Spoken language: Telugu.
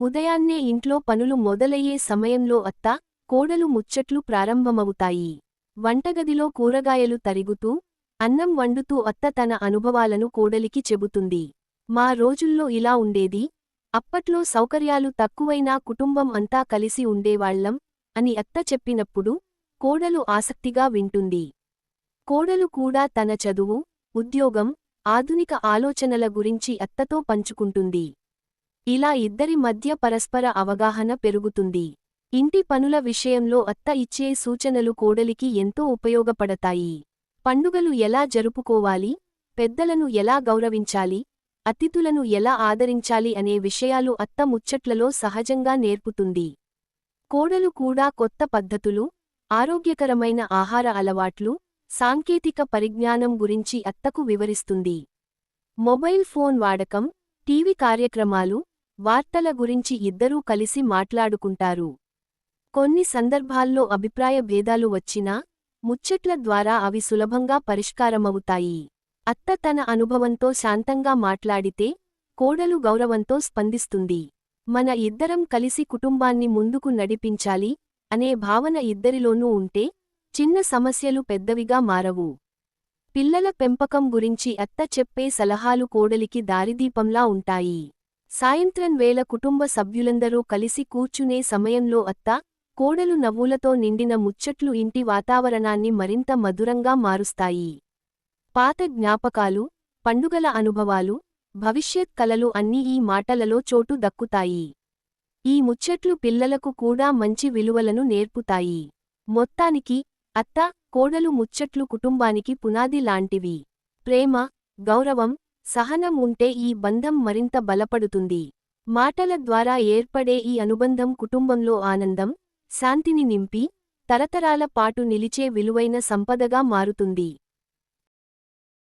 ఉదయాన్నే ఇంట్లో పనులు మొదలయ్యే సమయంలో అత్త, కోడలు ముచ్చట్లు ప్రారంభమవుతాయి. వంటగదిలో కూరగాయలు తరుగుతూ, అన్నం వండుతూ అత్త తన అనుభవాలను కోడలికి చెబుతుంది. మా రోజుల్లో ఇలా ఉండేది, అప్పట్లో సౌకర్యాలు తక్కువైనా కుటుంబం అంతా కలిసి ఉండేవాళ్లం అని అత్త చెప్పినప్పుడు, కోడలు ఆసక్తిగా వింటుంది. కోడలు కూడా తన చదువు, ఉద్యోగం, ఆధునిక ఆలోచనల గురించి అత్తతో పంచుకుంటుంది. ఇలా ఇద్దరి మధ్య పరస్పర అవగాహన పెరుగుతుంది. ఇంటి పనుల విషయంలో అత్త ఇచ్చే సూచనలు కోడలికి ఎంతో ఉపయోగపడతాయి. పండుగలు ఎలా జరుపుకోవాలి, పెద్దలను ఎలా గౌరవించాలి, అతిథులను ఎలా ఆదరించాలి అనే విషయాలు అత్త ముచ్చట్లలో సహజంగా నేర్పుతుంది. కోడలు కూడా కొత్త పద్ధతులు, ఆరోగ్యకరమైన ఆహార అలవాట్లు, సాంకేతిక పరిజ్ఞానం గురించి అత్తకు వివరిస్తుంది. మొబైల్ ఫోన్ వాడకం, టీవీ కార్యక్రమాలు, వార్తల గురించి ఇద్దరూ కలిసి మాట్లాడుకుంటారు. కొన్ని సందర్భాల్లో అభిప్రాయ భేదాలు వచ్చినా, ముచ్చట్ల ద్వారా అవి సులభంగా పరిష్కారమవుతాయి. అత్త తన అనుభవంతో శాంతంగా మాట్లాడితే, కోడలు గౌరవంతో స్పందిస్తుంది. మన ఇద్దరం కలిసి కుటుంబాన్ని ముందుకు నడిపించాలి అనే భావన ఇద్దరిలోనూ ఉంటే, చిన్న సమస్యలు పెద్దవిగా మారవు. పిల్లల పెంపకం గురించి అత్త చెప్పే సలహాలు కోడలికి దారిదీపంలా ఉంటాయి. సాయంత్రం వేళ కుటుంబ సభ్యులందరూ కలిసి కూర్చునే సమయంలో అత్త, కోడలు నవ్వులతో నిండిన ముచ్చట్లు ఇంటి వాతావరణాన్ని మరింత మధురంగా మారుస్తాయి. పాత జ్ఞాపకాలు, పండుగల అనుభవాలు, భవిష్యత్ కలలు అన్నీ ఈ మాటలలో చోటు దక్కుతాయి. ఈ ముచ్చట్లు పిల్లలకు కూడా మంచి విలువలను నేర్పుతాయి. మొత్తానికి, అత్త, కోడలు ముచ్చట్లు కుటుంబానికి పునాది లాంటివి. ప్రేమ, గౌరవం, సహనం ఉంటే ఈ బంధం మరింత బలపడుతుంది. మాటల ద్వారా ఏర్పడే ఈ అనుబంధం కుటుంబంలో ఆనందం, శాంతిని నింపి, తరతరాల పాటు నిలిచే విలువైన సంపదగా మారుతుంది.